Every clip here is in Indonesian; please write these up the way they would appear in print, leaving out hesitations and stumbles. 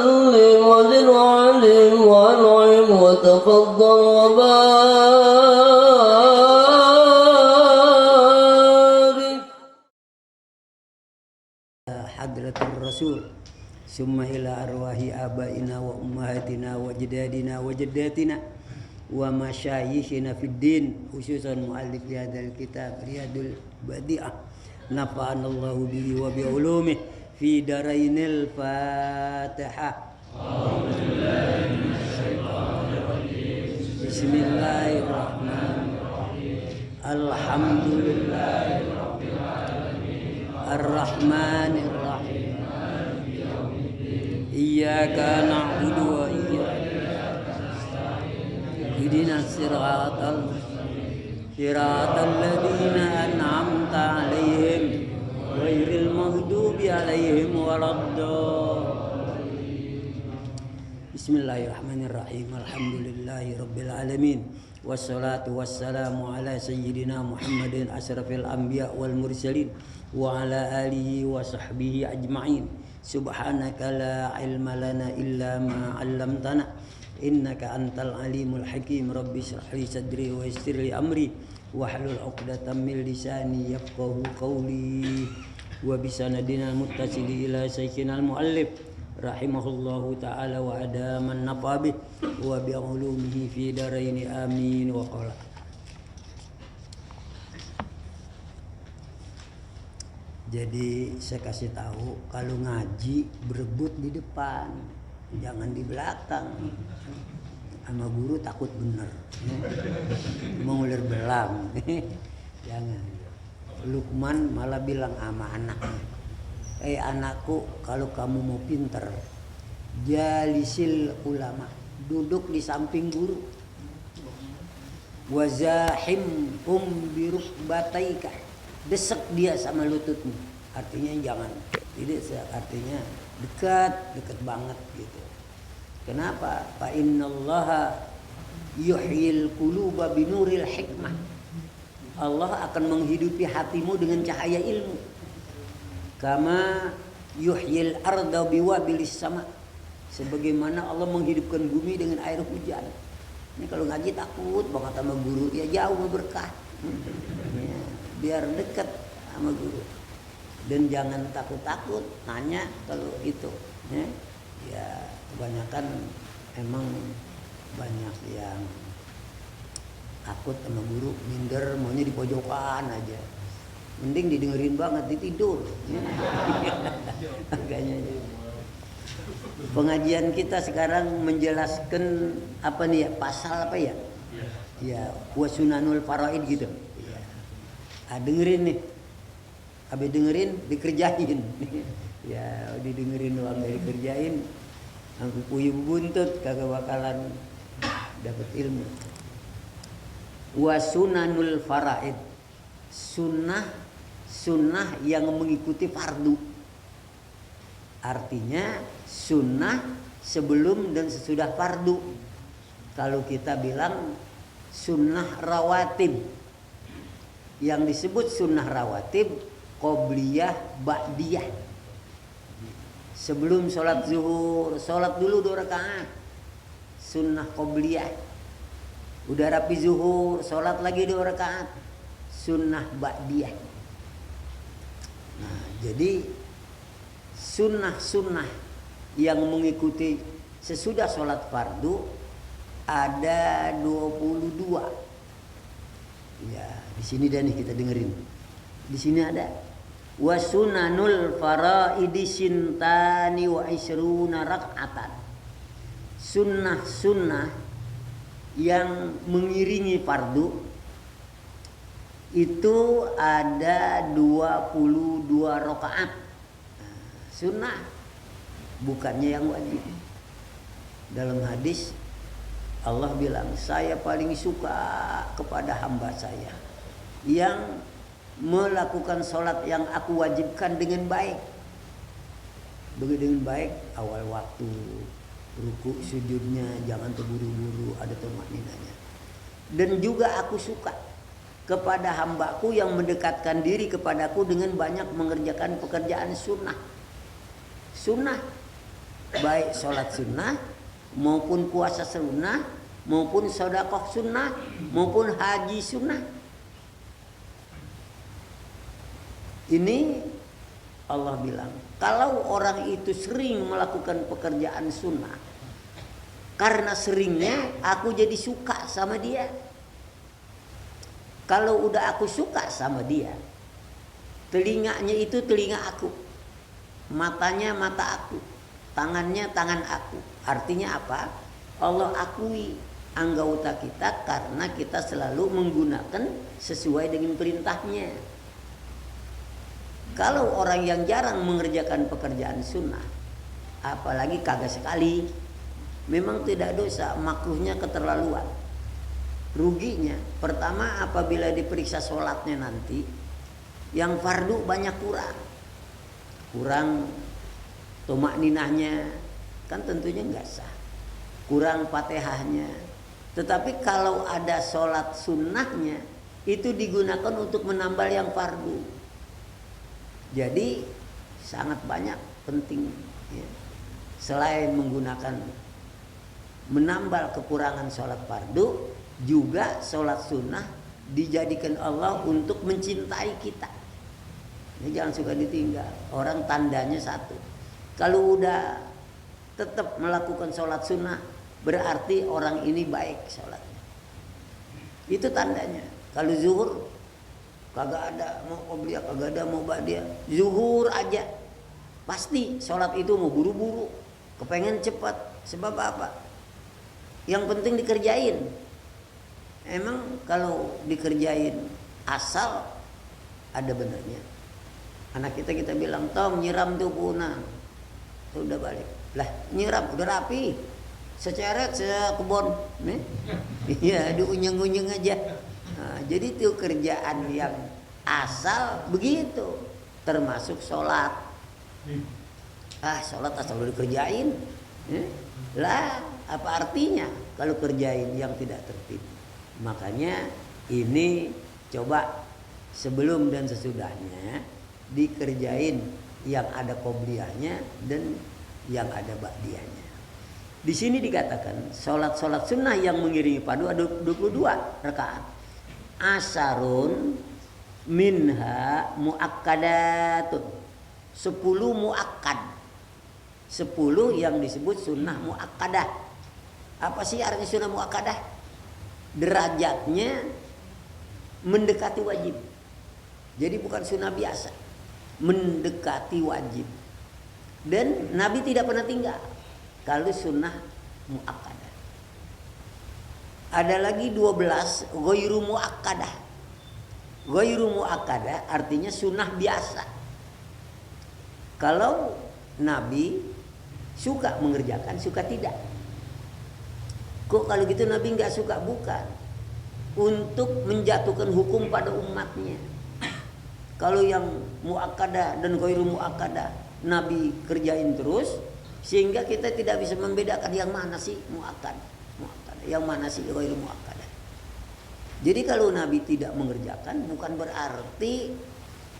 وسلم وزد وعلم وانعم وتفضل وبارك حضرة الرسول ثم إلى أرواح آبائنا وأمهاتنا وجدادنا وجداتنا ومشايخنا في الدين خصوصا مؤلف هذا الكتاب رياض البديعة نفعنا الله به وبعلومه في دارين الفاتحة. بسم الله الرحمن الرحيم الحمد لله رب العالمين الرحمن الرحيم إياك نعبد وإياك نستعين اهدنا الصراط الذين أنعمت عليهم غير المغضوب عليهم ولا الضالين. بسم الله الرحمن الرحيم الحمد لله رب العالمين والصلاة والسلام على سيدنا محمد أشرف الأنبياء والمرسلين وعلى آله وصحبه أجمعين. سبحانك لا علم لنا إلا ما علمتنا إنك أنت العليم الحكيم. رب اشرح لي صدري ويسر لي أمري واحلل عقدة من لساني يفقهوا قولي وبسندنا المتصل إلى شيخنا المؤلف رحمه الله تعالى وأدام النفع به وبعلومه في دارين آمين. وقال jadi saya kasih tahu kalau ngaji berebut di depan, jangan di belakang. Sama guru takut bener, mengulir belang. Jangan. Lukman malah bilang sama anaknya, anakku, kalau kamu mau pinter, jalisil ulama, duduk di samping guru. Wazahim birukbataika, desek dia sama lututnya. Artinya jangan, tidak, artinya dekat banget gitu. Kenapa? Fa innallaha yuhyil quluba binuril hikmah. Allah akan menghidupi hatimu dengan cahaya ilmu. Kama yuhyil arda biwabilis sama. Sebagaimana Allah menghidupkan bumi dengan air hujan. Ini kalau ngaji takut banget sama guru, ya jauh berkah. Ya, biar dekat sama guru. Dan jangan takut-takut nanya kalau itu. Ya kebanyakan emang banyak yang takut sama guru, minder, maunya di pojokan aja. Mending didengerin banget, ditidur. Agaknya. Pengajian kita sekarang menjelaskan apa nih ya, pasal apa ya? Ya, wasunanul faraid gitu. Ya. Dengerin nih. Habis dengerin, dikerjain. Ya, didengerin doang, gak dikerjain. Aku puyuh buntut, kagak bakalan dapat ilmu. Wasunanul faraid, sunnah yang mengikuti fardu. Artinya sunnah sebelum dan sesudah fardu. Kalau kita bilang sunnah rawatib, yang disebut sunnah rawatib qobliyah ba'diyah. Sebelum sholat zuhur, sholat dulu 2 rakaat, sunnah qobliyah. Udah rapi zuhur, sholat lagi 2 rakaat, sunnah ba'diyah. Nah, jadi sunnah yang mengikuti sesudah sholat fardu ada 22. Ya, di sini dah nih kita dengerin. Di sini ada wasunanul faraidi sintani wa isruna rak'atan. Sunnah yang mengiringi fardu itu ada 22 rakaat. Sunnah, bukannya yang wajib. Dalam hadis Allah bilang, saya paling suka kepada hamba saya yang melakukan sholat yang aku wajibkan dengan baik. Dengan baik, awal waktu, ruku sujudnya jangan terburu-buru, ada tumakninanya. Dan juga aku suka kepada hambaku yang mendekatkan diri kepadaku dengan banyak mengerjakan pekerjaan sunnah. Sunnah baik sholat sunnah maupun puasa sunnah maupun sedekah sunnah maupun haji sunnah. Ini Allah bilang, kalau orang itu sering melakukan pekerjaan sunnah, karena seringnya aku jadi suka sama dia. Kalau udah aku suka sama dia, telinganya itu telinga aku, matanya mata aku, tangannya tangan aku. Artinya apa? Allah akui anggota kita karena kita selalu menggunakan sesuai dengan perintahnya. Kalau orang yang jarang mengerjakan pekerjaan sunnah, apalagi kagak sekali, memang tidak dosa, makruhnya keterlaluan. Ruginya, pertama apabila diperiksa sholatnya nanti, yang fardu banyak kurang tomak ninahnya, kan tentunya nggak sah, kurang fatihahnya. Tetapi kalau ada sholat sunnahnya, itu digunakan untuk menambal yang fardu. Jadi sangat banyak penting ya. Selain menggunakan menambal kekurangan sholat fardu, juga sholat sunnah dijadikan Allah untuk mencintai kita. Ini jangan suka ditinggal. Orang tandanya satu, kalau udah tetap melakukan sholat sunnah, berarti orang ini baik sholatnya. Itu tandanya. Kalau zuhur kagak ada mau qobliyah, kagak ada mau ba'diyah, zuhur aja, pasti sholat itu mau buru-buru, kepengen cepat. Sebab apa? Yang penting dikerjain. Emang kalau dikerjain asal ada benernya. Anak kita bilang, Tom nyiram tuh punang, udah balik lah, nyiram udah rapi, seceret sekebon nih, iya diunyeng-unyeng aja. Nah, jadi itu kerjaan yang asal begitu, termasuk sholat. Sholat asal udah dikerjain, lah apa artinya kalau kerjain yang tidak tertib? Makanya ini coba sebelum dan sesudahnya dikerjain yang ada qobliyahnya dan yang ada ba'diyahnya. Di sini dikatakan sholat sunnah yang mengiringi fardu ada 22 rakaat. Asarun minha muakkadatun, 10 muakkad, 10 yang disebut sunnah muakkadah. Apa sih artinya sunnah muakkadah? Derajatnya mendekati wajib. Jadi bukan sunnah biasa, mendekati wajib. Dan Nabi tidak pernah tinggal kalau sunnah muakkadah. Ada lagi 12 ghairu muakkadah. Ghairu muakkadah artinya sunnah biasa. Kalau Nabi suka mengerjakan, suka tidak. Kok kalau gitu Nabi nggak suka? Bukan. Untuk menjatuhkan hukum pada umatnya. Kalau yang muakkadah dan ghairu muakkadah Nabi kerjain terus, sehingga kita tidak bisa membedakan yang mana sih muakkadah, yang mana sih ghairu muakkadah. Jadi kalau Nabi tidak mengerjakan bukan berarti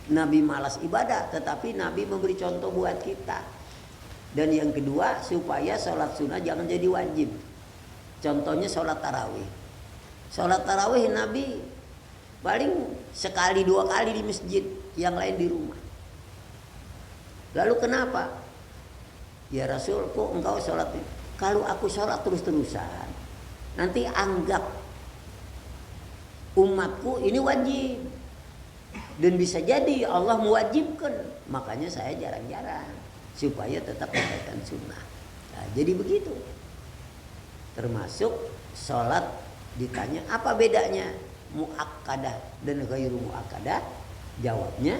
Nabi malas ibadah, tetapi Nabi memberi contoh buat kita. Dan yang kedua, supaya sholat sunnah jangan jadi wajib. Contohnya sholat tarawih. Sholat tarawih Nabi paling sekali 2 kali di masjid, yang lain di rumah. Lalu kenapa? Ya Rasul, kok engkau sholat? Kalau aku sholat terus-terusan, nanti anggap umatku ini wajib. Dan bisa jadi Allah mewajibkan. Makanya saya jarang-jarang, supaya tetap menegakkan sunnah. Nah, jadi begitu. Termasuk sholat ditanya apa bedanya muakkadah dan ghairu muakkadah? Jawabnya,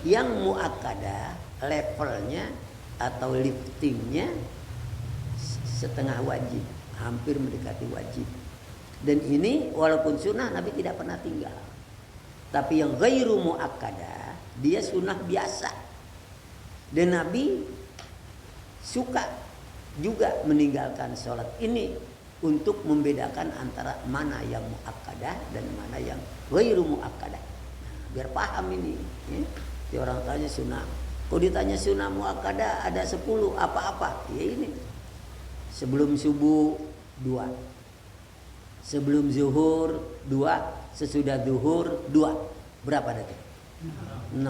yang muakkadah levelnya atau liftingnya setengah wajib, hampir mendekati wajib. Dan ini walaupun sunnah Nabi tidak pernah tinggal. Tapi yang ghairu muakkadah dia sunnah biasa. Dan Nabi suka juga meninggalkan sholat ini untuk membedakan antara mana yang muakkadah dan mana yang ghairu muakkadah. Nah, biar paham ini. Ya. Orang tanya sunnah Kalau ditanya sunnah muakkadah ada 10 apa-apa? Ya ini. Sebelum subuh 2. Sebelum zuhur 2, sesudah zuhur 2. Berapa detik? 6.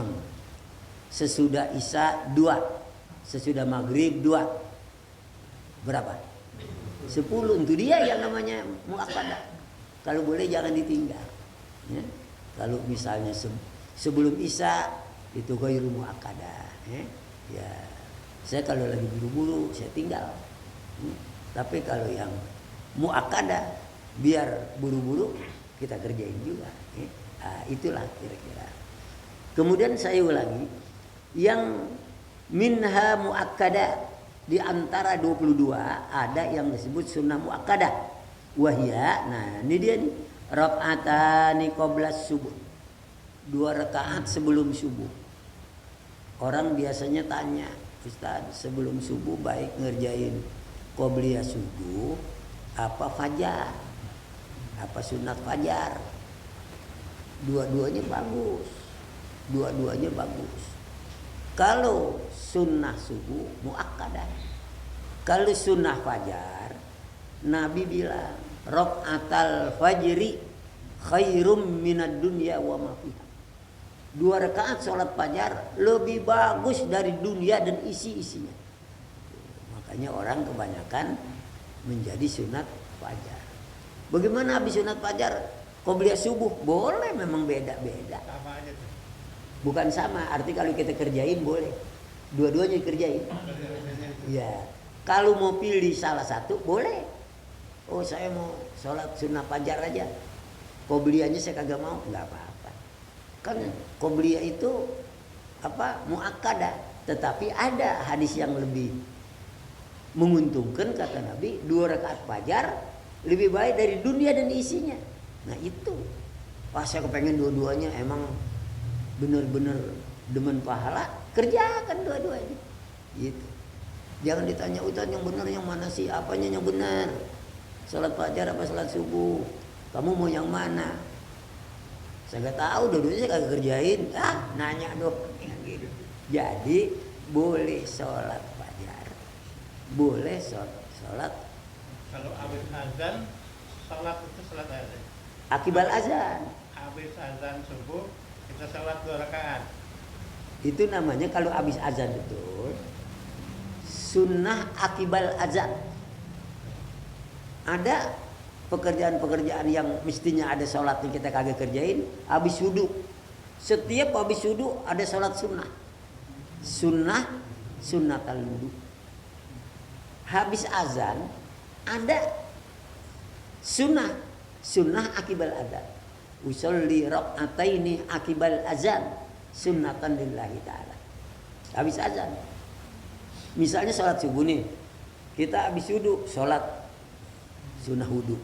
Sesudah isya 2. Sesudah maghrib 2. Berapa? 10. Itu dia yang namanya muakkadah. Kalau boleh jangan ditinggal. Ya. Kalau misalnya sebelum isya itu ghairu muakkadah. Ya. Saya kalau lagi buru-buru saya tinggal. Tapi kalau yang muakkadah biar buru-buru kita kerjain juga. Nah, itulah kira-kira. Kemudian saya ulangi, yang minha muakkadah di antara 22 ada yang disebut sunnah muakkadah. Wahya, nah ini dia nih, rakaatani qabla subuh. 2 rakaat sebelum subuh. Orang biasanya tanya, Ustaz, sebelum subuh baik ngerjain qobliyah subuh apa fajar? Apa sunat fajar? Dua-duanya bagus. Dua-duanya bagus. Kalau sunnah subuh muakkadah. Kalau sunnah fajar, Nabi bilang, rakaatal fajri khairum minad dunya wa ma fiha. 2 rakaat sholat fajar lebih bagus dari dunia dan isi-isinya. Makanya orang kebanyakan menjadi sunat fajar. Bagaimana habis sunat fajar qobliyah subuh? Boleh, memang beda-beda. Sama aja tuh. Bukan sama, arti kalau kita kerjain boleh. Dua-duanya kerjain. Ya. Kalau mau pilih salah satu boleh. Oh, saya mau sholat sunnah fajar aja. Qobliyahnya saya kagak mau, enggak apa-apa. Kan qobliyah itu muakkadah, tetapi ada hadis yang lebih menguntungkan kata Nabi, 2 rakaat fajar lebih baik dari dunia dan isinya. Nah itu, pas saya kepengen dua-duanya, emang benar-benar demen pahala, kerjakan dua-duanya. Gitu. Jangan ditanya, Ustaz yang benar yang mana sih? Apanya yang benar? Salat fajar apa salat subuh? Kamu mau yang mana? Saya nggak tahu, dua-duanya saya kagak kerjain. Nanya dong. Gitu. Jadi boleh sholat fajar, boleh sholat. Kalau habis azan, sholat itu sholat azan. Akibal azan. Habis azan subuh, kita sholat 2 rakaat. Itu namanya kalau habis azan betul. Sunnah akibal azan. Ada pekerjaan-pekerjaan yang mestinya ada sholat yang kita kagak kerjain. Habis wudu. Setiap habis wudu ada sholat sunnah. Sunnatal wudu. Habis azan ada sunnah akibal azan. Usolli rak'ataini akibal azan sunnatan lillahi ta'ala. Habis azan. Misalnya sholat subuh nih, kita habis wudu, sholat sunnah wudu.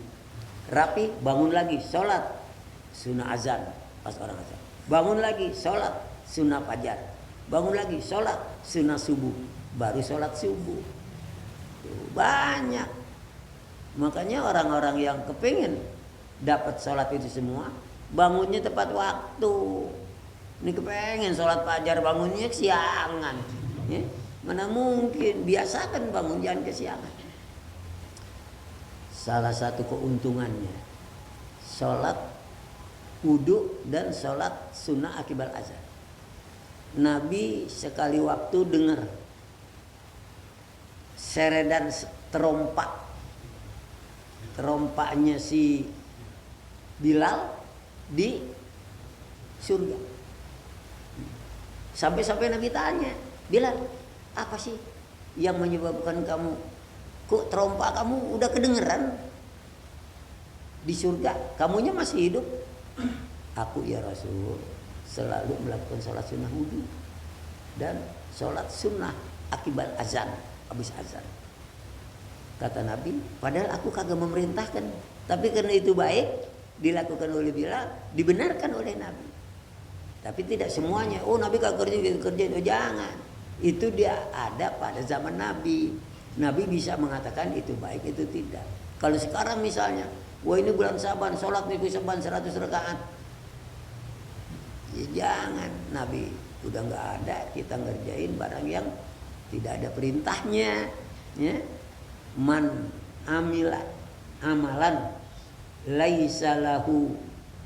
Rapi, bangun lagi, sholat sunnah azan pas orang azan. Bangun lagi, sholat sunnah fajar. Bangun lagi, sholat sunnah subuh. Baru sholat subuh. Banyak. Makanya orang-orang yang kepingin dapat sholat itu semua, bangunnya tepat waktu. Ini kepengen sholat fajar, bangunnya kesiangan. Ya? Mana mungkin, biasakan bangun, jangan kesiangan. Salah satu keuntungannya, sholat wudu dan sholat sunnah akibal azan. Nabi sekali waktu dengar seredan terompaknya si Bilal di surga. Sampai-sampai Nabi tanya, Bilal, apa sih yang menyebabkan kamu, kok terompak kamu udah kedengeran di surga, kamunya masih hidup? Aku ya Rasul selalu melakukan sholat sunnah wudu dan sholat sunnah akibal azan, habis azan. Kata Nabi, padahal aku kagak memerintahkan, tapi karena itu baik dilakukan oleh Bilal, dibenarkan oleh Nabi. Tapi tidak semuanya. Oh, Nabi kagak kerjain, oh jangan. Itu dia ada pada zaman Nabi. Nabi bisa mengatakan itu baik, itu tidak. Kalau sekarang misalnya, wah ini bulan Saban, sholat minggu Saban 100 rakaat. Ya jangan, Nabi Udah nggak ada, kita ngerjain barang yang tidak ada perintahnya, ya. Man amila amalan laisa lahu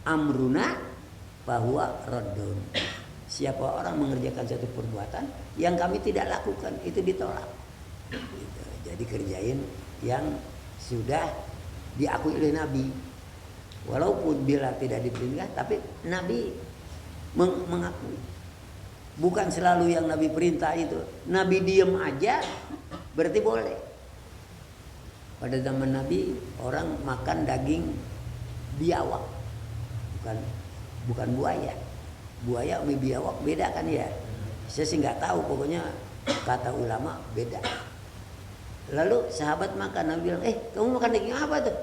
amruna bahwa raddun. Siapa orang mengerjakan satu perbuatan yang kami tidak lakukan, itu ditolak. Gitu. Jadi kerjain yang sudah diakui oleh Nabi. Walaupun bila tidak diperintahkan, tapi Nabi mengakui. Bukan selalu yang Nabi perintah itu. Nabi diem aja berarti boleh. Pada zaman Nabi orang makan daging biawak, bukan buaya. Buaya sama biawak beda kan ya? Saya sih nggak tahu, pokoknya kata ulama beda. Lalu sahabat makan, Nabi bilang, kamu makan daging apa tuh?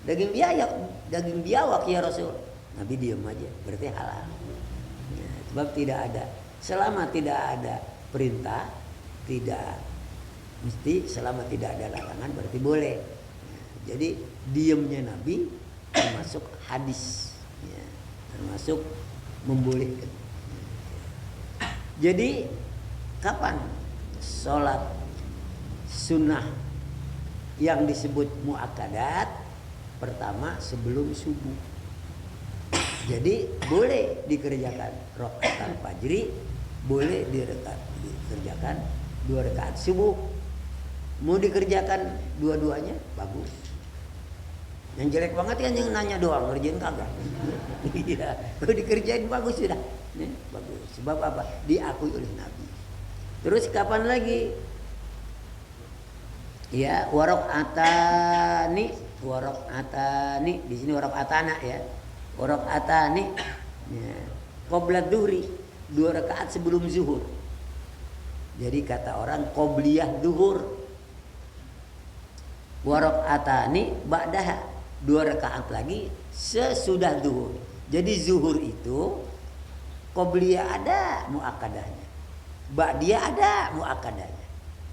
Daging biawak ya Rasul. Nabi diam aja, berarti halal. Ya, sebab tidak ada, selama tidak ada perintah, tidak mesti, selama tidak ada larangan berarti boleh. Ya, jadi diamnya Nabi termasuk hadis, ya, termasuk membolehkan. Jadi kapan sholat sunnah yang disebut muakkadat? Pertama sebelum subuh. Jadi boleh dikerjakan rakaat fajri, boleh dikerjakan 2 rakaat subuh. Mau dikerjakan dua-duanya bagus. Yang jelek banget kan yang nanya doang, ngerjain kagak. Iya, kalau dikerjain bagus sudah. Nih, bagus. Sebab apa? Diakui oleh Nabi. Terus kapan lagi? Ya, waraqatani. Di sini waraqatana ya. Waraqatani. Ya. Qabla dhuhri, 2 rakaat sebelum zuhur. Jadi kata orang qobliyah zuhur. Waraqatani ba'daha, 2 rakaat lagi sesudah zuhur. Jadi zuhur itu qobliyah ada, muakkadahnya. Ba'diyah ada, muakkadahnya.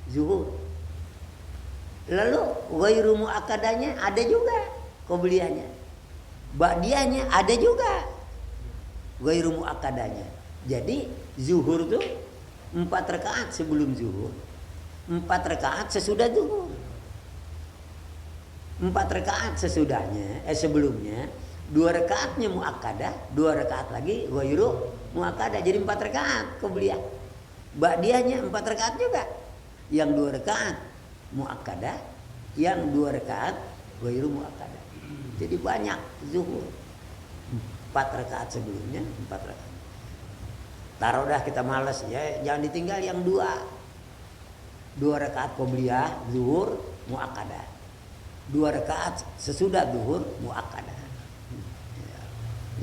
Zuhur. Lalu ghairu muakkadahnya ada juga qobliyahnya. Ba'diyahnya ada juga ghairu muakkadahnya. Jadi zuhur tuh 4 rakaat sebelum zuhur, 4 rakaat sesudah zuhur. 4 rakaat sesudahnya, sebelumnya 2 rakaatnya muakkadah, 2 rakaat lagi ghairu muakkadah, jadi 4 rakaat qobliyah. Ba'diyahnya 4 rakaat juga. Yang 2 rakaat muakkadah, yang 2 rakaat ghairu muakkadah. Jadi banyak zuhur. 4 rakaat sebelumnya, 4 rakaat. Taruh dah kita malas ya, jangan ditinggal yang 2. 2 rakaat qobliyah zuhur muakkadah. 2 rakaat sesudah zuhur muakkadah.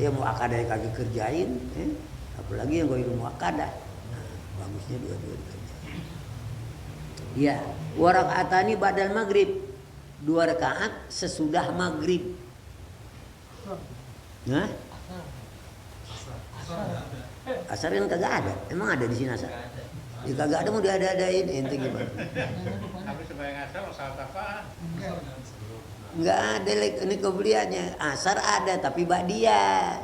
Dia muakkadah kagak kerjain, apalagi yang ghairu muakkadah. Nah, bagusnya dua-dua dikerjain. Ya, wa raka'atani ba'dal maghrib. 2 rakaat sesudah maghrib. Nah? Asar kan kagak ada. Emang ada di sini asar? Ya kagak ada, mau diada-adain ente gimana? Tapi sebagai asar salat apaan? Enggak ada ini qobliyahnya. Asar ada tapi ba'diyah.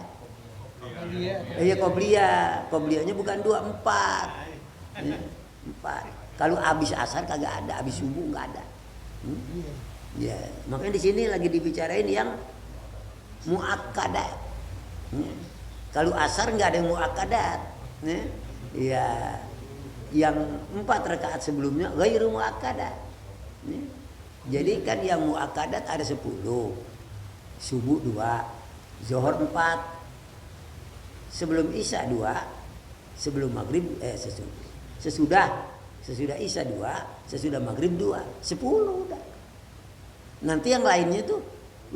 Iya qobliyah. Qobliyahnya bukan 2, 4. Ya, 4. Kalau habis asar kagak ada, habis subuh enggak ada. Ya, makanya di sini lagi dibicarain yang muakkadat. Kalau asar enggak ada yang muakkadat. Ya, yang 4 rakaat sebelumnya ghairu muakkadat. Jadi kan yang muakkadat ada 10. Subuh 2, zuhur 4. Sebelum isya 2, sebelum maghrib sesudah isya 2, sesudah maghrib 2, 10 udah. Nanti yang lainnya tuh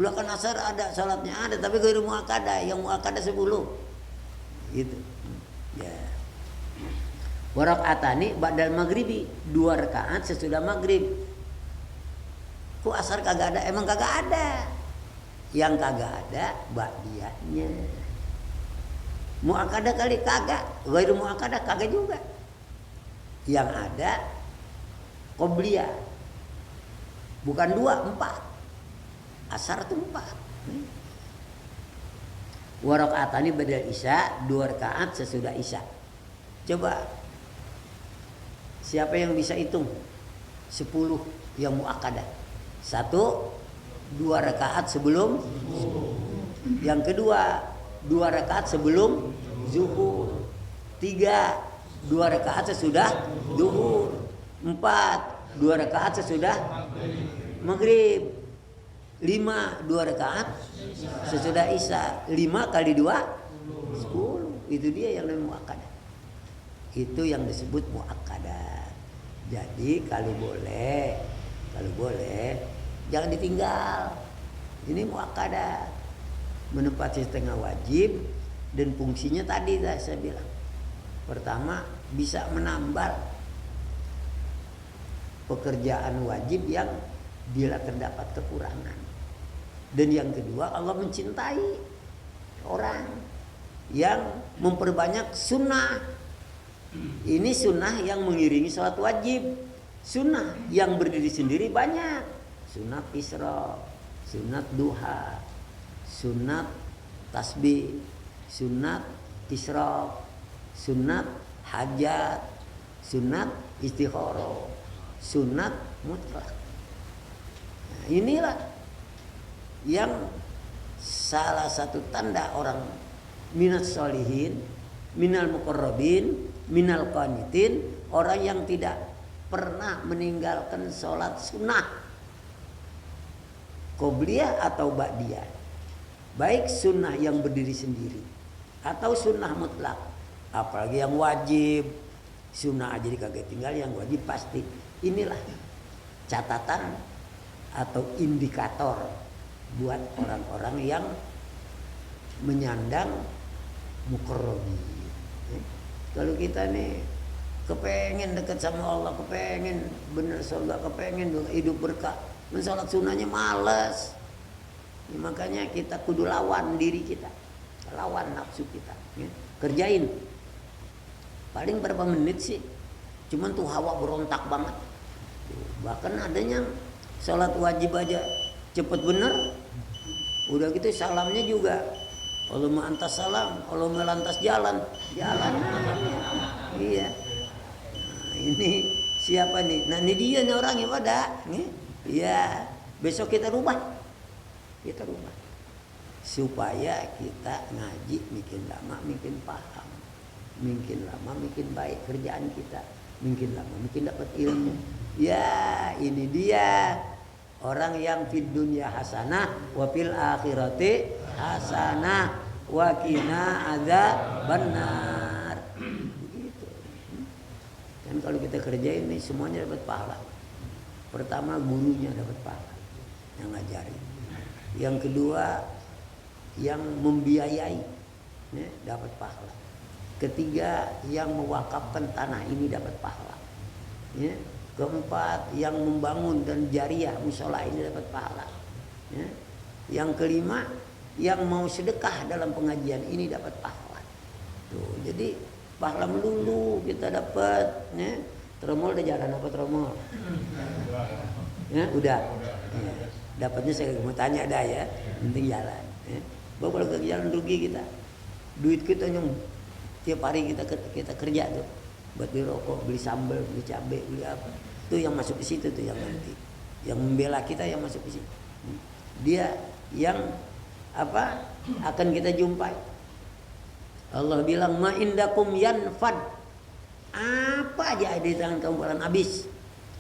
ulakan asar ada, salatnya ada, tapi ghairu muakkadah, yang muakkadah 10. Gitu. Ya. Wa raka'atani ba'dal maghribi, 2 rakaat sesudah maghrib. Kok asar kagak ada? Emang kagak ada. Yang kagak ada ba'diyahnya. Muakkadah kali kagak, ghairu muakkadah kagak juga. Yang ada qobliyah. Bukan 2, 4. Asar itu 4. Wa raka'atani ba'dal isya, 2 rakaat sesudah isya. Coba siapa yang bisa hitung 10 yang muakkadah? 1, 2 rakaat sebelum. Yang kedua 2 rakaat sebelum zuhur. 3, 2 rakaat sesudah zuhur. 4, 2 rakaat sesudah maghrib. 5, 2 rakaat sesudah isya. 5 kali 2 10. Itu dia yang namanya muakkadah. Itu yang disebut muakkadah. Jadi kalau boleh jangan ditinggal. Ini muakkadah, menepati setengah wajib, dan fungsinya tadi saya bilang. Pertama, bisa menambal pekerjaan wajib yang bila terdapat kekurangan. Dan yang kedua, Allah mencintai orang yang memperbanyak sunnah. Ini sunnah yang mengiringi sholat wajib. Sunnah yang berdiri sendiri banyak. Sunat isra, sunat duha, sunat tasbih, sunat isra, sunat hajat, sunat istikharah, sunat mutlak. Nah, inilah yang salah satu tanda orang minat sholihin, minal muqarrabin, minal qanitin, orang yang tidak pernah meninggalkan sholat sunnah qobliyah atau ba'diyah, baik sunnah yang berdiri sendiri atau sunnah mutlak, apalagi yang wajib. Sunnah aja kagak tinggal, yang wajib pasti. Inilah catatan atau indikator buat orang-orang yang menyandang muqarrabin. Kalau kita nih kepengen dekat sama Allah, kepengen bener sholat, kepengen hidup berkah, mensolat sunnahnya males. Ya, makanya kita kudu lawan diri kita, lawan nafsu kita, ya. Kerjain. Paling berapa menit sih? Cuman tuh hawa berontak banget. Bahkan adanya sholat wajib aja cepet bener. Udah gitu salamnya juga, Allahumma antas salam, Allahumma lantas jalan. Iya. Nah, ini siapa nih? Nah, ini dia nih orangnya pada. Iya. Besok kita rubah. Supaya kita ngaji makin lama makin paham. Makin lama makin baik kerjaan kita. Makin lama makin dapat ilmu. Ya, ini dia orang yang fid dunya hasanah wa fil akhirati hasanah wa qina adzabannar. Begitu. Dan kalau kita kerjain ini semuanya dapat pahala. Pertama, gurunya dapat pahala yang ngajarin. Yang kedua, yang membiayai, ya, dapat pahala. Ketiga, yang mewakafkan tanah ini dapat pahala. Ya. Keempat, yang membangun dan jariah musola ini dapat pahala. Ya. Yang kelima, yang mau sedekah dalam pengajian ini dapat pahala. Tuh, jadi pahala melulu kita dapat. Ya. Tromol udah jalan apa tromol? Ya, udah. Ya. Dapatnya saya mau tanya dah ya, penting jalan. Ya. Bahwa kalau ke jalan rugi kita, duit kita yang tiap hari kita kerja tuh, buat beli rokok, beli sambal, beli cabai, beli apa, itu yang masuk ke situ tuh yang nanti, yang membela kita yang masuk ke situ. Dia yang apa akan kita jumpai. Allah bilang ma indakum yanfad, apa aja ada di tangan kamu bakalan habis.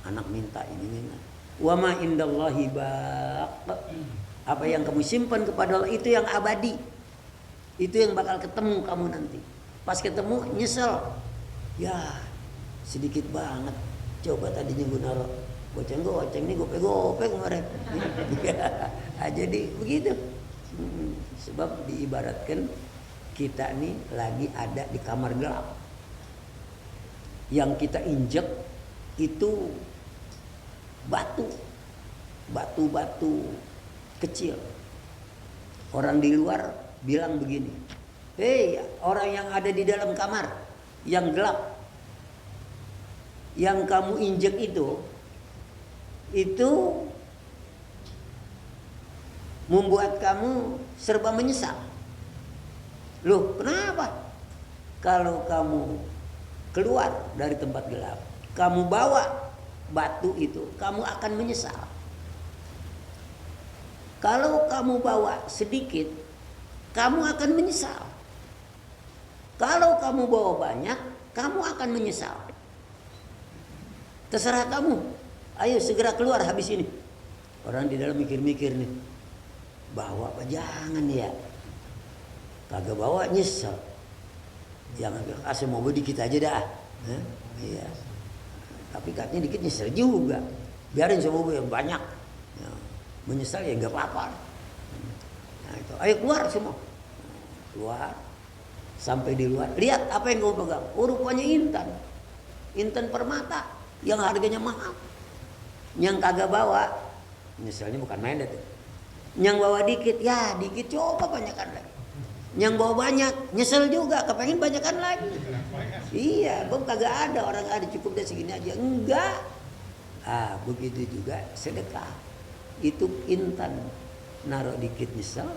Anak minta ini minta. Wa ma indallahi baq, apa yang kamu simpan kepada Allah itu yang abadi, itu yang bakal ketemu kamu nanti. Pas ketemu nyesel, ya sedikit banget. Coba tadinya gue naruh goceng nih gope kemarin. Jadi begitu. Sebab diibaratkan kita nih lagi ada di kamar gelap. Yang kita injek itu batu kecil. Orang di luar bilang begini, hei orang yang ada di dalam kamar yang gelap, yang kamu injek itu membuat kamu serba menyesal. Loh kenapa? Kalau kamu keluar dari tempat gelap, kamu bawa batu itu, kamu akan menyesal. Kalau kamu bawa sedikit, kamu akan menyesal. Kalau kamu bawa banyak, kamu akan menyesal. Terserah kamu. Ayo segera keluar habis ini. Orang di dalam mikir-mikir nih. Bawa apa? Jangan ya. Kagak bawa nyesel. Jangan kasih mau dikit aja dah. Iya. Tapi katanya dikit nyesel juga. Biarin semua yang banyak. Ya, menyesal ya nggak apa-apa. Nah itu. Ayo keluar semua. Keluar. Sampai di luar. Lihat apa yang kamu pegang. Oh rupanya intan. Intan permata. Yang harganya mahal. Yang kagak bawa. Nyeselnya bukan main deh. Yang bawa dikit. Ya dikit coba banyakkan lagi. Yang bawa banyak. Nyesel juga. Kepengen banyakkan lagi. Iya. Gue kagak ada. Orang ada cukup deh segini aja. Enggak. Ah begitu juga sedekah. Itu intan. Naruh dikit nyesel.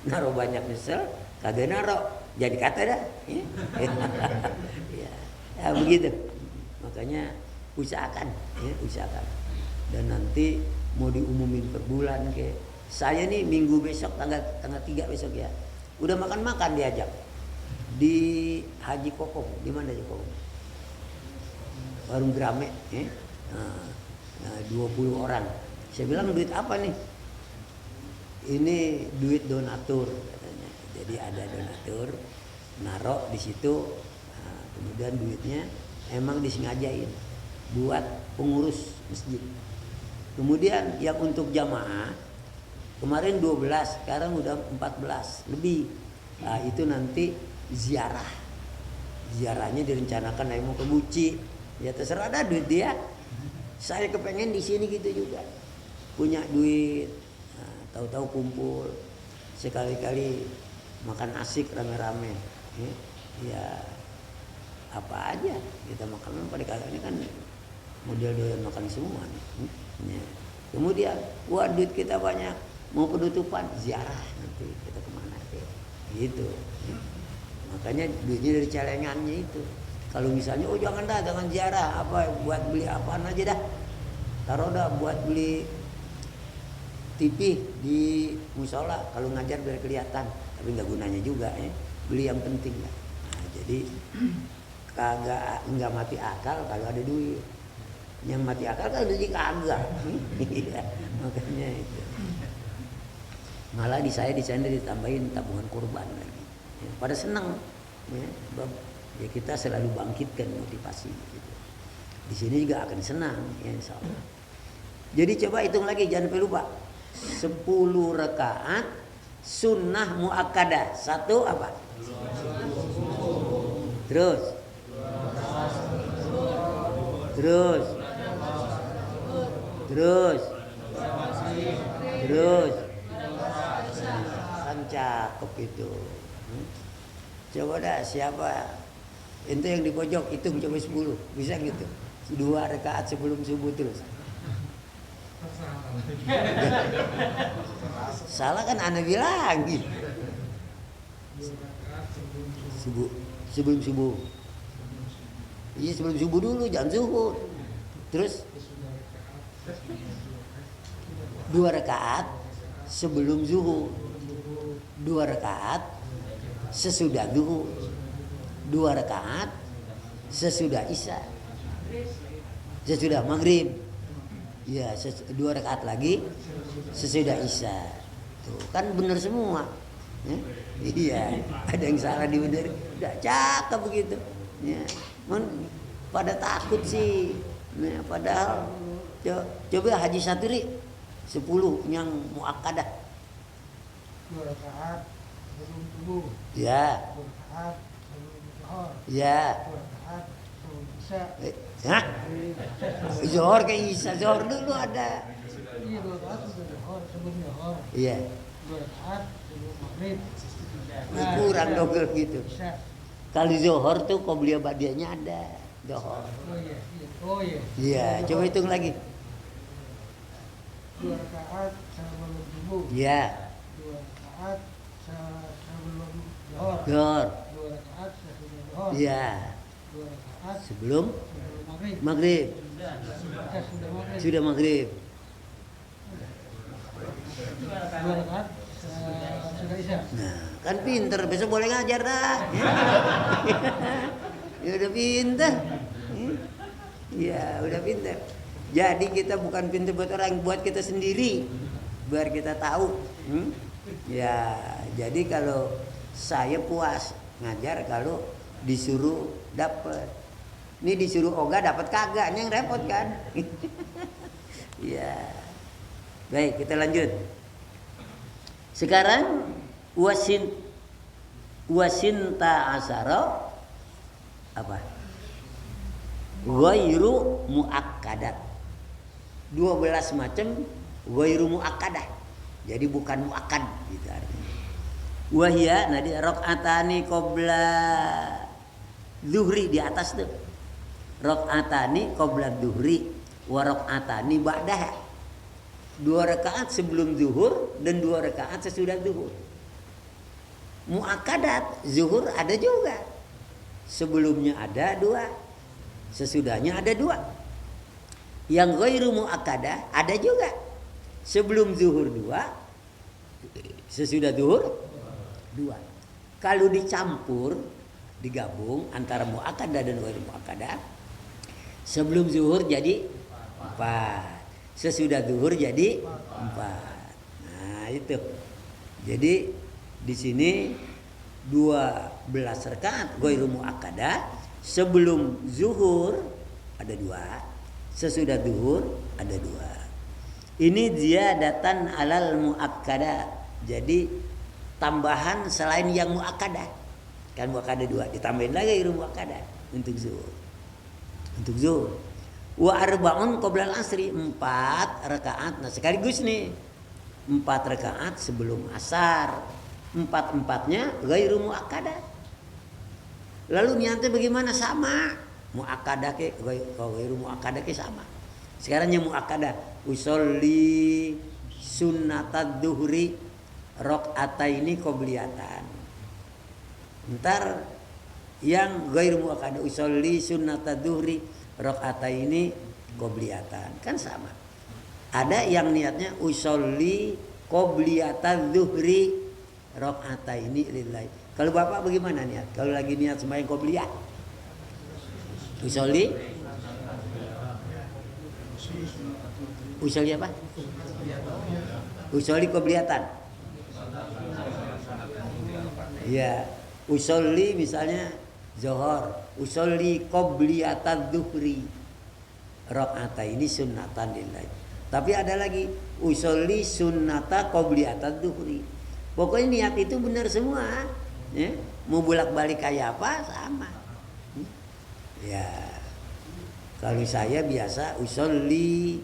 Naruh banyak nyesel. Kagak naruh. Jadi kata dah. Ya begitu. Makanya usahakan. Ya, usahakan. Dan nanti mau diumumin per bulan ke. Saya nih minggu besok tanggal 3 besok ya. Udah makan-makan diajak. Di Haji Kokong. Di mana Haji Kokong? Warung Grame. Nah, 20 orang. Saya bilang duit apa nih? Ini duit donatur katanya. Jadi ada donatur, narok di situ. Nah, kemudian duitnya emang disengajain buat pengurus masjid. Kemudian yang untuk jamaah kemarin 12, sekarang udah 14 lebih. Nah, itu nanti ziarah. Ziarahnya direncanakan mau ke Guci. Ya terserah ada duit dia. Saya kepengen di sini gitu juga. Punya duit. Nah, tahu-tahu kumpul. Sekali-kali makan asik rame-rame. Ya apa aja kita makan pada kali ini kan model doyan makan semua nih. Ya. Kemudian duit kita banyak. Mau penutupan ziarah nanti kita kemana gitu. Makanya duitnya dari celengannya itu. Kalau misalnya jangan ziarah apa buat beli apaan aja dah. Taruh dah buat beli TV di musola kalau ngajar biar kelihatan. Tapi nggak gunanya juga ya. Beli yang penting lah. Nah, jadi nggak mati akal kalau ada duit. Yang mati akal kan duit kagak. Makanya itu. Malah di sana ditambahin tabungan kurban lagi. Ya, pada senang. Ya kita selalu bangkitkan motivasi. Gitu. Di sini juga akan senang, ya insya Allah. Jadi coba hitung lagi, jangan lupa. 10 rakaat sunnah muakkadah. 1 apa? Terus. Kan cakep itu. Coba dah siapa? Itu yang di pojok hitung coba 10. Bisa gitu. 2 rakaat sebelum subuh terus. Salah kan ana bilang gitu. Sebelum subuh. Iya sebelum subuh dulu, jangan zuhur. Terus 2 rakaat sebelum zuhur. 2 rakaat sesudah zuhur. 2 rakaat sesudah isya. Sesudah maghrib. Ya, 2 rakaat lagi sesudah isya. Tuh, kan benar semua. Iya, ada yang salah dibenerin. Udah cakep begitu. Ya. Pada takut sih. Nah, padahal coba Haji Saturi 10 yang muakkadah. 2 rakaat sebelum subuh. Ya. 2 rakaat sebelum zuhur. Ya. 2 rakaat sebelum isya. Hah? Zuhur ke isya, zuhur dulu ada. Iya 2 rakaat sebelum zuhur. Iya. 2 rakaat sebelum maghrib. Kurang double gitu. Isya. Kalau zuhur tuh qobliyah ba'diyahnya ada. Zuhur. Oh iya. Iya, coba hitung lagi. 2 rakaat sebelum subuh. Iya. 2 rakaat sebelum zuhur. Zuhur. 2 rakaat sebelum zuhur. Iya. 2 rakaat rakaat sebelum sebelum maghrib. maghrib. Kita sudah maghrib. Sudah maghrib. 2 rakaat sudah isya. Nah, kan pinter, besok boleh ngajar dah. Ya udah pinter. Ya udah pinter. Jadi kita bukan pinter buat orang, buat kita sendiri, biar kita tahu. Ya, jadi kalau saya puas ngajar kalau disuruh dapat. Ini disuruh ogah dapat kagak, ini yang repot kan? Ya. Baik, kita lanjut. Sekarang wasinta asara apa? Ghairu muakkadat. 12 macam ghairu muakkadah. Jadi bukan muakkad gitu artinya. Wahya nadi rakaatani qabla zuhri di atas tuh. Rakaatani qabla zuhri wa rakaatani ba'daha. 2 rakaat sebelum zuhur dan 2 rakaat sesudah zuhur. Muakkadat zuhur ada juga. Sebelumnya ada 2, sesudahnya ada 2. Yang ghairu muakkadah ada juga. Sebelum zuhur 2, sesudah zuhur 2. Kalau dicampur, digabung antara muakkadah dan ghairu muakkadah, sebelum zuhur jadi 4. Sesudah zuhur jadi 4. Nah, itu. Jadi di sini 12 rakaat ghairu muakkadah, sebelum zuhur ada 2, sesudah zuhur ada 2. Ini ziyadatan alal muakkadah. Jadi tambahan selain yang muakkadah. Kan muakkadah 2, ditambahin lagi ghairu muakkadah untuk zuhur. Untuk zuhur. Wa arba'un qoblal asri, 4 rakaat. Nah, sekaligus nih 4 rakaat sebelum asar. 4-4-nya ghairu muakkadah. Lalu niatnya bagaimana? Sama. Muakkadah ke ghairu muakkadah ke sama. Sekarang yang muakkadah, usolli sunnatad duhri rakaataini qobliyatan. Ntar yang ghairu muakkadah, usolli sunnatad duhri rakaataini qobliyatan, kan sama. Ada yang niatnya usolli qobliyatan zuhri rakaataini lillahi. Kalau Bapak bagaimana niat? Kalau lagi niat sembahyang qobliyah, usolli apa? Usolli qobliyatan. Ya, usolli misalnya zuhur, usolli qobliyatadz zuhri rakaataini sunnatan lillahi. Tapi ada lagi usolli sunnata qobliyatadz zuhri. Pokoknya niat itu benar semua, ya. Mau bolak-balik kayak apa sama. Ya. Kalau saya biasa usolli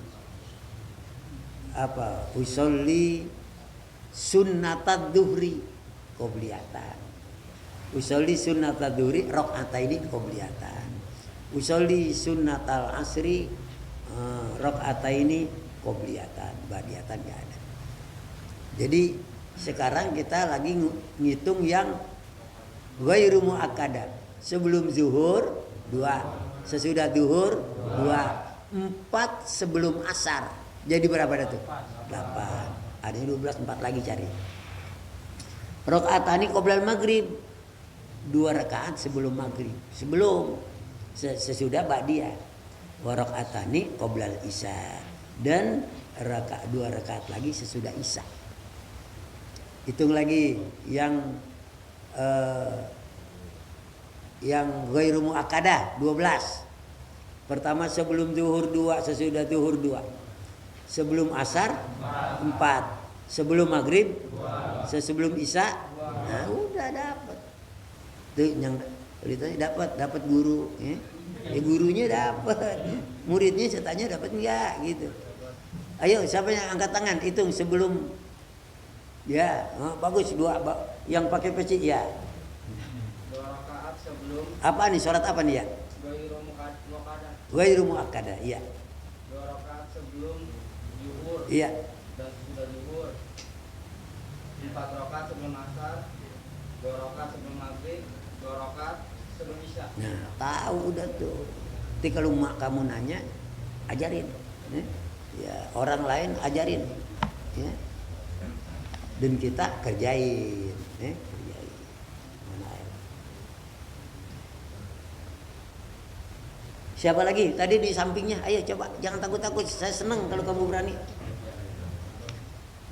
apa? Usolli sunnatadz zuhri qobliyatan. Usolli sunnatal duhri rakaataini qobliyatan. Usolli sunnatal asri rakaataini qobliyatan. Ba'diyatan enggak ada. Jadi sekarang kita lagi ngitung yang ghairu muakkadah. Sebelum zuhur 2, sesudah zuhur 2, 4 sebelum asar. Jadi berapa dah tuh? 8. Ada 12, 4 lagi cari. Rakaatani qoblal maghrib. 2 rakaat sebelum maghrib, sebelum sesudah ba'diyah. Wa rakaatani qoblal isya, dan 2 rakaat lagi sesudah isya. Hitung lagi yang ghairu muakkadah 12. Pertama sebelum zuhur 2, sesudah zuhur 2. Sebelum asar 4, sebelum maghrib 2, sebelum isya. Nah, udah dapat. Tuh yang ditanya dapat guru, ya. Gurunya dapat, muridnya setanya dapat enggak gitu. Ayo siapa yang angkat tangan hitung sebelum, ya bagus 2 yang pakai peci ya. 2 rakaat sebelum Apa nih sholat apa nih ya? ghairu muakkadah. Ghairu muakkadah, iya. 2 rakaat sebelum zuhur Iya. dan sudah zuhur. 4 rakaat sebelum asar, 2 rakaat sebelum maghrib, 2 rakaat sebelum isya. Nah, tahu udah tuh. Nanti kalau mak kamu nanya, ajarin. Ya, orang lain ajarin. Ya. Dan kita kerjain. Kerjain. Mana air? Siapa lagi? Tadi di sampingnya. Ayo coba, jangan takut-takut. Saya senang kalau kamu berani.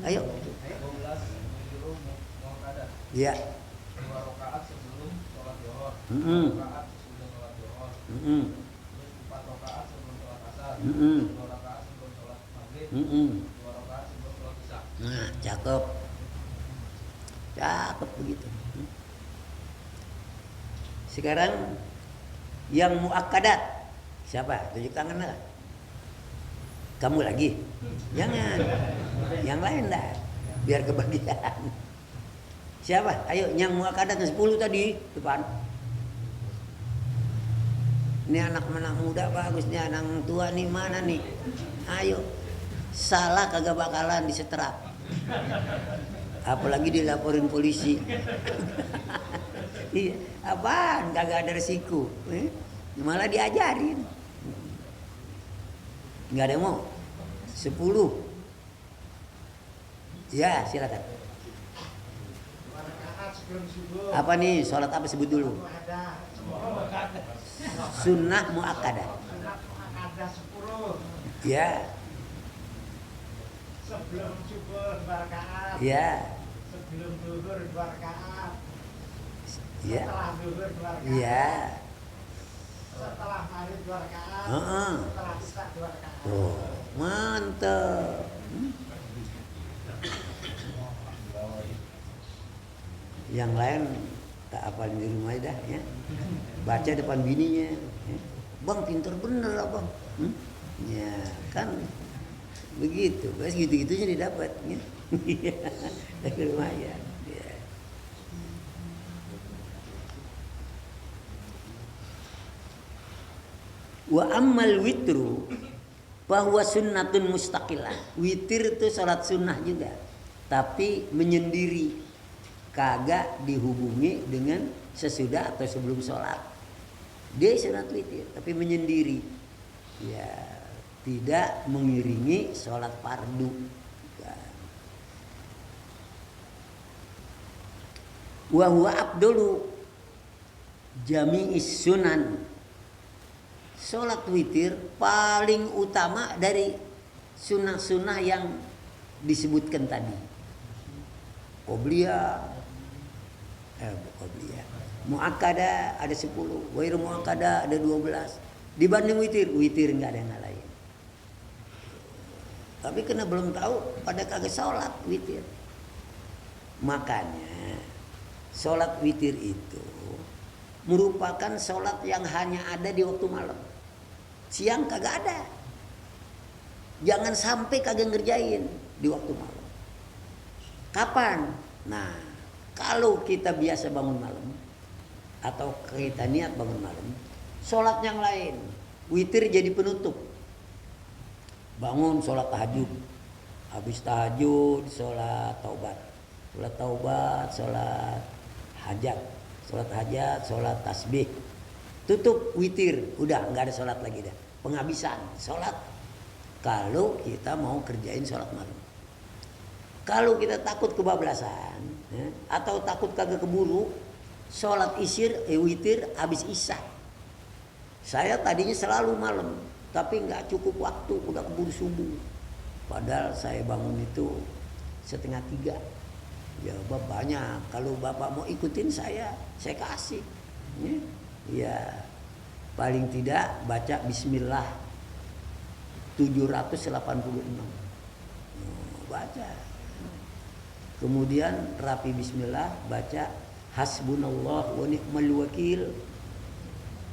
Ayo. 12 menyeluruh muqaddah. Ya. 2 rakaat sebelum sholat zuhur. Mm-mm. 2 rakaat sebelum sholat zuhur. Mm-mm. Terus 4 rakaat sebelum sholat asar. Mm-mm. 2 rakaat sebelum sholat maghrib. Mm-mm. 2 rakaat sebelum sholat isya. Nah, cakep. Cakep begitu. Sekarang yang muakkadat. Siapa? Tunjuk tangan lah. Kamu lagi? Jangan. Yang lain dah. Biar kebagian. Siapa? Ayo, yang muakkadat 10 tadi depan. Ini anak-anak muda bagus, nih anak tua nih mana nih? Ayo. Salah kagak bakalan diseterap. Apalagi dilaporin polisi. Iya, apaan? Kagak ada resiko. Malah diajarin. Nggak ada yang mau. 10. Ya, silakan. 2 rakaat sebelum subuh. Apa nih? Sholat apa sebut dulu? Ada Sunnah muakkadah. sunat ada 10. Ya, Sebelum subuh 2 rakaat. ya, Sebelum zuhur 2 rakaat. ya, Setelah zuhur 2 rakaat. ya. Setelah maghrib 2 rakaat. Heeh. Setelah isya 2 rakaat. Oh, mantap. Yang lain tak apalin di rumah dah ya. Baca depan bininya. Ya. Bang pintar bener abang. Ya kan begitu. Bas gitu-gitunya didapat. Ya. Tapi lumayan. Ya. Wa ammal witru bahwa sunnatun mustaqilah. Witir itu salat sunnah juga, tapi menyendiri, kagak dihubungi dengan sesudah atau sebelum sholat. Dia sunat witir, tapi menyendiri. Ya, tidak mengiringi sholat fardu. Wa huwa abdulu jami'is sunan. Sholat witir paling utama dari sunnah-sunnah yang disebutkan tadi. Qobliyah, muakkadah ada 10, wairu muakkadah ada 12. Dibanding witir nggak ada yang lain. Tapi kena belum tahu pada kagak sholat witir. Makanya sholat witir itu merupakan sholat yang hanya ada di waktu malam. Siang kagak ada. Jangan sampai kagak ngerjain di waktu malam. Kapan? Nah, kalau kita biasa bangun malam atau kita niat bangun malam, sholat yang lain, witir jadi penutup. Bangun sholat tahajud, habis tahajud sholat taubat, sholat hajat, sholat tasbih, tutup witir, udah nggak ada sholat lagi dah, penghabisan sholat. Kalau kita mau kerjain sholat malam, kalau kita takut kebablasan ya, atau takut kagak keburu, sholat witir habis isya. Saya tadinya selalu malam, tapi nggak cukup waktu, udah keburu subuh. Padahal saya bangun itu 2:30. Ya banyak. Kalau bapak mau ikutin saya kasih. Ya paling tidak baca Bismillah 786. Baca. Kemudian rapi Bismillah baca Hasbunallah wa ni'mal wakil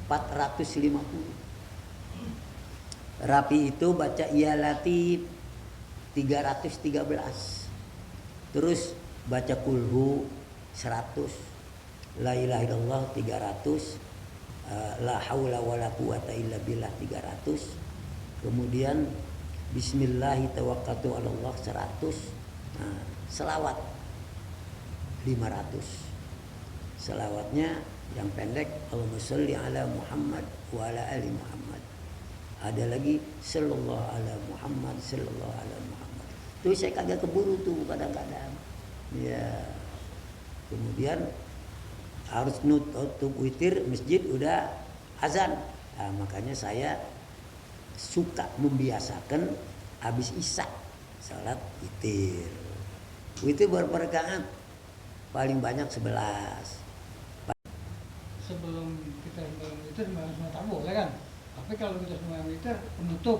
450. Rapi itu baca Ya Latif 313. Terus baca kulhu 100, la ilaha illallah 300, la haula wala quwata illa billah 300. Kemudian bismillahi tawakkaltu 'alallah 100. Selawat 500. Selawatnya Yang pendek Allahumma sholli ala Muhammad wa ala ali Muhammad. Ada lagi sallallahu ala Muhammad sallallahu ala Muhammad. Tuh saya kagak keburu tuh kadang-kadang. Ya. Kemudian harus nutup witir masjid udah azan. Nah, makanya saya suka membiasakan habis isya salat witir. Witir berapa rakaat? Paling banyak 11. Sebelum kita sembahyang witir sembahyang sunat tak boleh kan? Tapi kalau kita sembahyang witir penutup,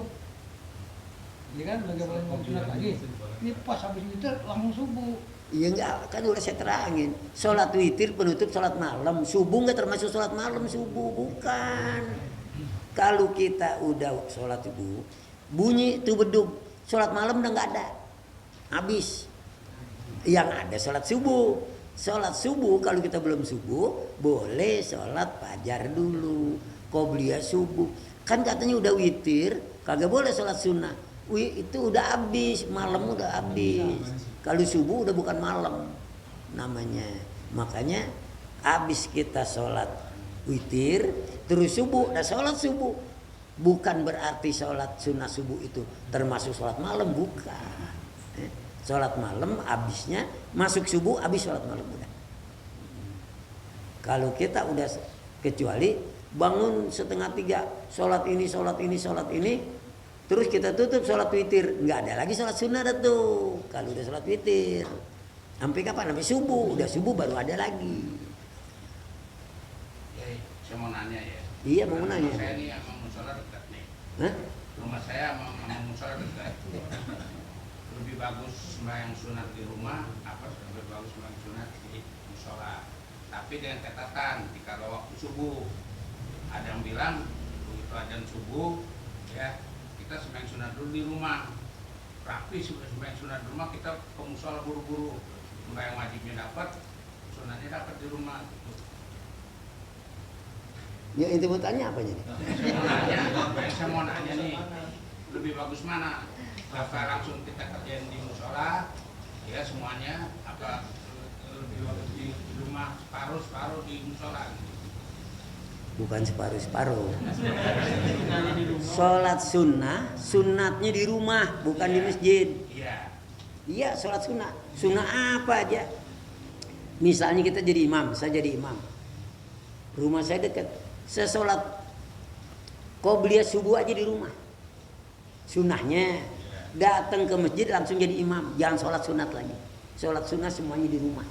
ya kan udah gak boleh sembahyang sunat lagi. Ini pas habis witir langsung subuh. Iya enggak, kan udah saya terangin. Sholat witir penutup sholat malam. Subuh enggak termasuk sholat malam subuh, bukan. Kalau kita udah sholat subuh, bunyi tuh beduk, sholat malam udah nggak ada, habis. Yang ada sholat subuh. Sholat subuh kalau kita belum subuh, boleh sholat fajar dulu. Qobliyah subuh. Kan katanya udah witir, kagak boleh sholat sunnah. Itu udah habis, malam udah habis. Kalau subuh udah bukan malam namanya. Makanya habis kita sholat witir, terus subuh, udah sholat subuh. Bukan berarti sholat sunnah subuh itu termasuk sholat malam, bukan. Sholat malam habisnya masuk subuh, habis sholat malam udah. Kalau kita udah kecuali bangun 2:30, sholat ini, terus kita tutup sholat witir, nggak ada lagi sholat sunnah dah tuh. Kalau udah sholat witir, sampai kapan? Sampai subuh, udah subuh baru ada lagi. Saya mau nanya ya. Iya mau nanya. Saya ini sama musola dekat nih. Hah? Rumah saya sama musola dekat. Lebih bagus sembahyang sunat di rumah apa lebih bagus sembahyang sunat di musola. Tapi dengan catatan jika waktu subuh. Ada yang bilang begitu azan subuh ya kita sembahyang sunat dulu di rumah. Praktis sudah sembahyang sunat di rumah kita ke musola buru-buru. Sembahyang wajibnya dapat, sunatnya dapat di rumah. Ya inti mau tanya apa jadi? Saya mau nanya nih, lebih bagus mana? Apa langsung kita kerjain di musola, ya semuanya, apa lebih bagus di rumah separuh di musola? Bukan separuh. Sholat sunnah, sunatnya di rumah, bukan di masjid. Iya. Iya, sholat sunnah. Sunnah apa aja? Misalnya kita jadi imam, saya jadi imam. Rumah saya dekat. Saya sholat qobliyah subuh aja di rumah. Sunnahnya datang ke masjid langsung jadi imam, jangan sholat sunat lagi. Sholat sunnah semuanya di rumah.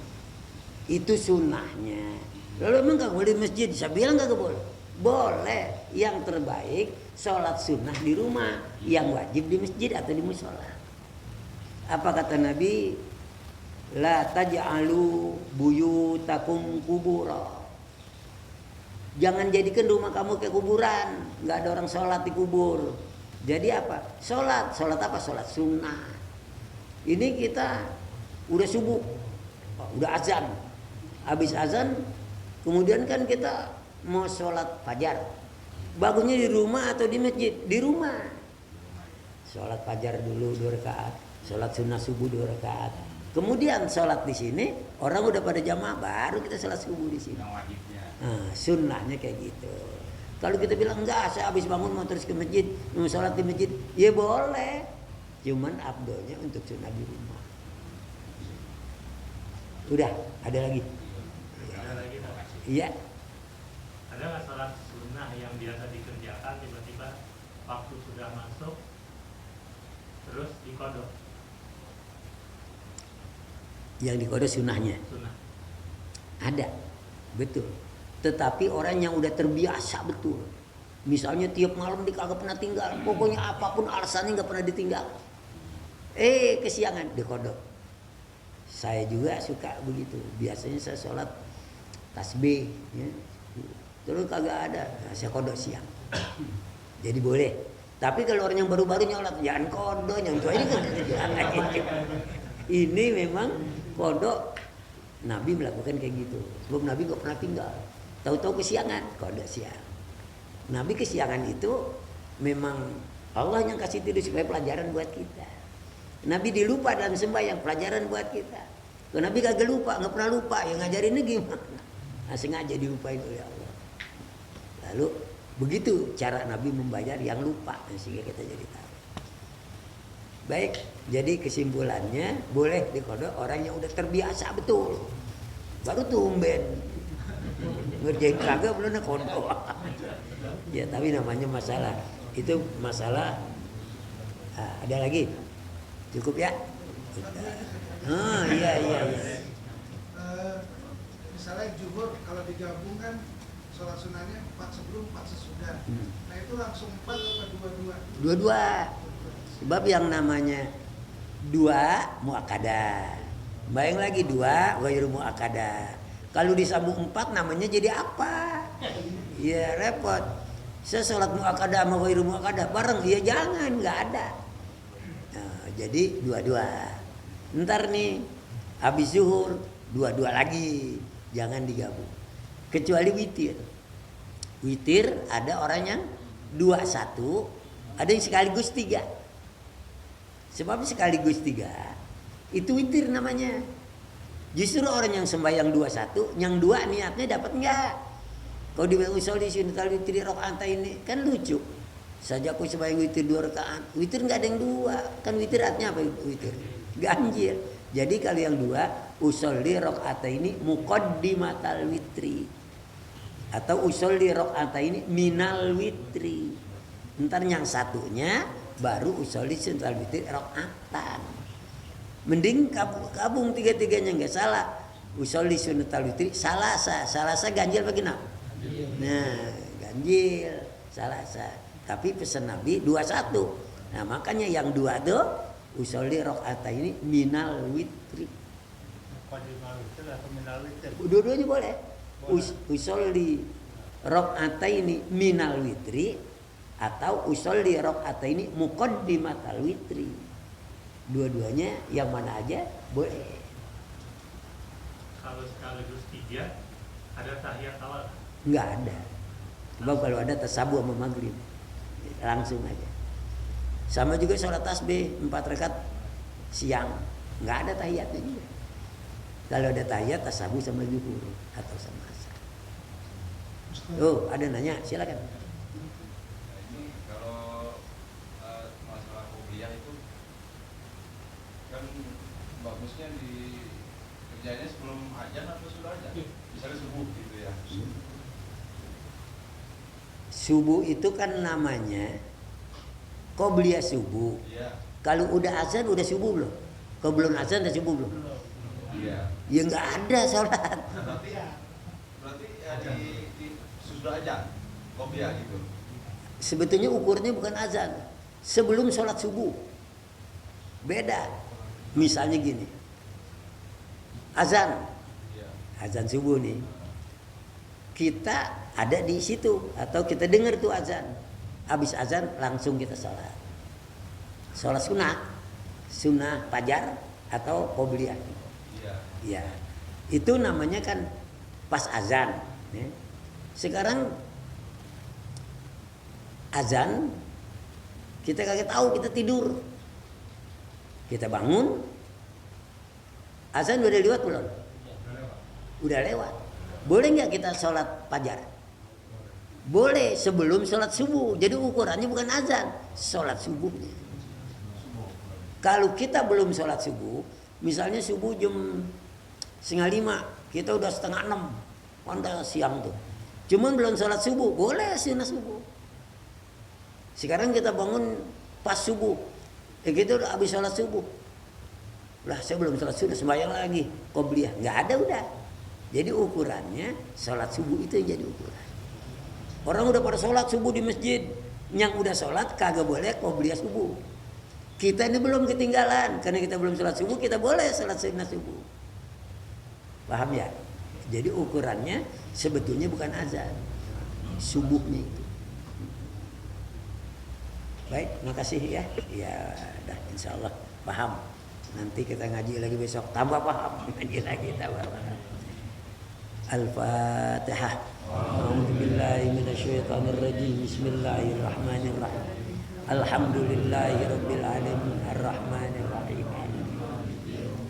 Itu sunnahnya. Lalu emang gak boleh di masjid? Saya bilang gak boleh. Boleh. Yang terbaik sholat sunnah di rumah, yang wajib di masjid atau di musola. Apa kata Nabi? La taj'alu buyutakum kubura. Jangan jadikan rumah kamu kayak kuburan, nggak ada orang sholat di kubur. Jadi apa? Sholat apa? Sholat sunnah. Ini kita udah subuh, udah azan, habis azan, kemudian kan kita mau sholat fajar. Bagusnya di rumah atau di masjid? Di rumah. Sholat fajar dulu 2 rakaat, sholat sunnah subuh 2 rakaat. Kemudian sholat di sini, orang udah pada jamaah, baru kita sholat subuh di sini. Yang wajibnya. Nah, sunnahnya kayak gitu. Kalau kita bilang enggak, saya habis bangun mau terus ke masjid, mau sholat di masjid, ya boleh. Cuman abdolnya untuk sunnah di rumah. Udah, ada lagi? Ada lagi Pak? Iya. Ada nggak sholat sunnah yang biasa dikerjakan tiba-tiba waktu sudah masuk terus dikodok? Yang dikodok sunnahnya? Sunnah. Ada, betul. Tetapi orang yang udah terbiasa betul. Misalnya tiap malam dia kagak pernah tinggal, pokoknya apapun alasannya nggak pernah ditinggal. Kesiangan dikodok. Saya juga suka begitu. Biasanya saya sholat tasbih, ya. Terus kagak ada, nah, saya kodok siang. Jadi boleh. Tapi kalau orang yang baru-baru nyolat, jangan kodok, jangan tua ini kan ini memang kodok. Nabi melakukan kayak gitu. Sebab Nabi nggak pernah tinggal. Tahu-tahu kesiangan, kodok siang. Nabi kesiangan itu memang Allah yang kasih tidur supaya pelajaran buat kita. Nabi dilupa dalam sembahyang, pelajaran buat kita. Kalau Nabi kagak lupa, nggak pernah lupa, yang ngajarinnya gimana? sengaja dilupain oleh Allah. Lalu begitu cara Nabi membayar yang lupa, sehingga kita jadi tahu. Baik, jadi kesimpulannya boleh dikodok orang yang udah terbiasa betul. Baru tumben ngerjain kagak belum kodok. Ya tapi namanya masalah. Itu masalah. Ada lagi? Cukup ya? Oh iya. Misalnya zuhur kalau digabung kan sholat sunahnya 4 sebelum 4 sesudah. Nah itu langsung 4 atau dua-dua? Dua-dua. Sebab yang namanya dua muakkadah. Bayang lagi dua ghairu muakkadah. Kalau disambung 4 namanya jadi apa? Ya repot. Saya sholat muakkadah sama ghairu muakkadah bareng, ya jangan, nggak ada. Nah, jadi dua-dua. Ntar nih habis zuhur dua-dua lagi, jangan digabung. Kecuali witir. Witir ada orang yang 2-1, ada yang sekaligus 3. Sebab sekaligus 3 itu witir namanya. Justru orang yang sembahyang 2-1, yang 2 niatnya dapat enggak? Kalau di usolli sunnatal witri rakaat ini kan lucu. Saja aku sembahyang witir 2 rakaat. Witir enggak ada yang 2. Kan witir artinya apa witir? Ganjil. Jadi kalau yang 2 usolli rakaat ini muqaddimatal witri. Atau usolli rakaat ini minal witri. Ntar yang satunya baru usolli sunnatal witri rakaatan. Mending kabung tiga-tiganya nggak salah. Usolli sunnatal witri salasa ganjil bagaimana? Nah, ganjil salasa. Tapi pesan Nabi 2-1. Nah, makanya yang 2 tuh usolli rakaat ini minal witri. Dua-duanya boleh. Usolli rakaat ini minal witri atau usolli rakaat ini muqaddimatal witri. Dua-duanya yang mana aja boleh. Kalau sekaligus 3 ada tahiyat awal. Enggak ada. Sebab kalau ada tasabuh sama maghrib langsung aja. Sama juga sholat tasbih 4 rakaat siang, enggak ada tahiyatnya juga. Kalau ada tahiyat tasabuh sama zuhur atau sama asar. Oh, ada nanya, silakan. Ini kalau masalah kuliah itu kan bagusnya di kerjanya sebelum azan atau sudah azan? Misalnya subuh gitu ya. Subuh itu kan namanya qobliyah subuh. Iya. Kalau udah azan udah subuh belum? Kalau belum azan udah subuh belum? Iya. Ya nggak ada sholat. Berarti ya di sudah azan, kopiah gitu. Sebetulnya ukurnya bukan azan. Sebelum sholat subuh. Beda. Misalnya gini. Azan. Iya. Azan subuh nih. Kita ada di situ atau kita dengar tuh azan. Habis azan langsung kita sholat. Sholat sunnah fajar atau qobliyah. Iya. Ya, itu namanya kan pas azan. Ya. Sekarang azan kita kagak tahu, kita tidur, kita bangun, azan udah lewat belum? Udah lewat. Boleh nggak kita sholat fajar? Boleh sebelum sholat subuh. Jadi ukurannya bukan azan, sholat subuhnya. Kalau kita belum sholat subuh, misalnya subuh jam 4:30, kita udah 5:30, udah siang tuh. Cuman belum sholat subuh, boleh sunnah subuh. Sekarang kita bangun pas subuh, kita udah habis sholat subuh. Lah saya belum sholat subuh, sembahyang lagi, qobliyah, nggak ada udah. Jadi ukurannya sholat subuh itu yang jadi ukuran. Orang udah pada sholat subuh di masjid, yang udah sholat kagak boleh qobliyah subuh. Kita ini belum ketinggalan, karena kita belum sholat subuh, kita boleh sholat sunnah subuh. Paham ya? Jadi ukurannya sebetulnya bukan azan, subuhnya itu. Baik, makasih ya. Ya, dah insya Allah paham. Nanti kita ngaji lagi besok, tambah paham. Ngaji lagi tambah paham. Al-Fatihah. A'udzubillahi minasyaitonirrajim. Bismillahirrahmanirrahim. Alhamdulillahirabbil alamin arrahmanir rahim.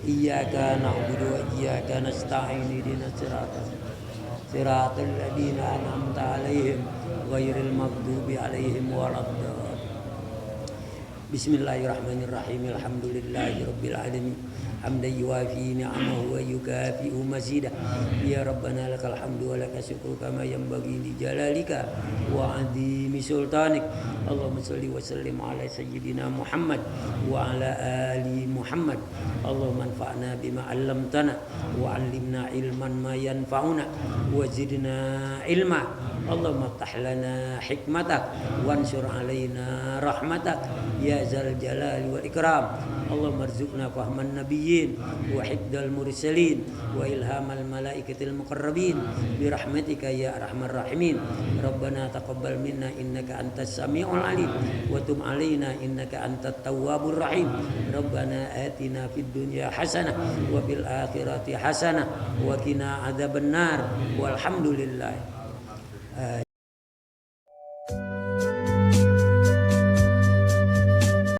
Iyyaka na'budu wa iyyaka nasta'in ihdinas siratal siratal ladzina an'amta 'alaihim ghairil maghdubi 'alaihim waladdallin. Bismillahirrahmanirrahim. Alhamdulillahirabbil alamin. Hamdan yuwafi ni'amahu wa yukafi'u mazidah. Ya Rabbana lakal hamdu wa lakal syukru kama yanbaghi li jalalika wa 'azimi sultanik. Allahumma shalli wa sallim ala sayyidina Muhammad wa ala ali Muhammad. Allahumma anfa'na bima 'allamtana wa 'allimna ilman ma yanfa'una wa zidna ilma. Allahumma ftah lana hikmatak wansur alaina rahmatak ya zal jalali wal ikram. Allahumma arzuqna fahman nabiyyin wa hifdzal mursalin wa ilhamal malaikatil muqarrabin bi rahmatika ya arhamar rahimin. Rabbana taqabbal minna innaka antas samiul alim wa tub alaina innaka antat tawwabur rahim. Rabbana atina fid dunya hasanah wa fil akhirati hasanah wa qina adzabannar. Walhamdulillah.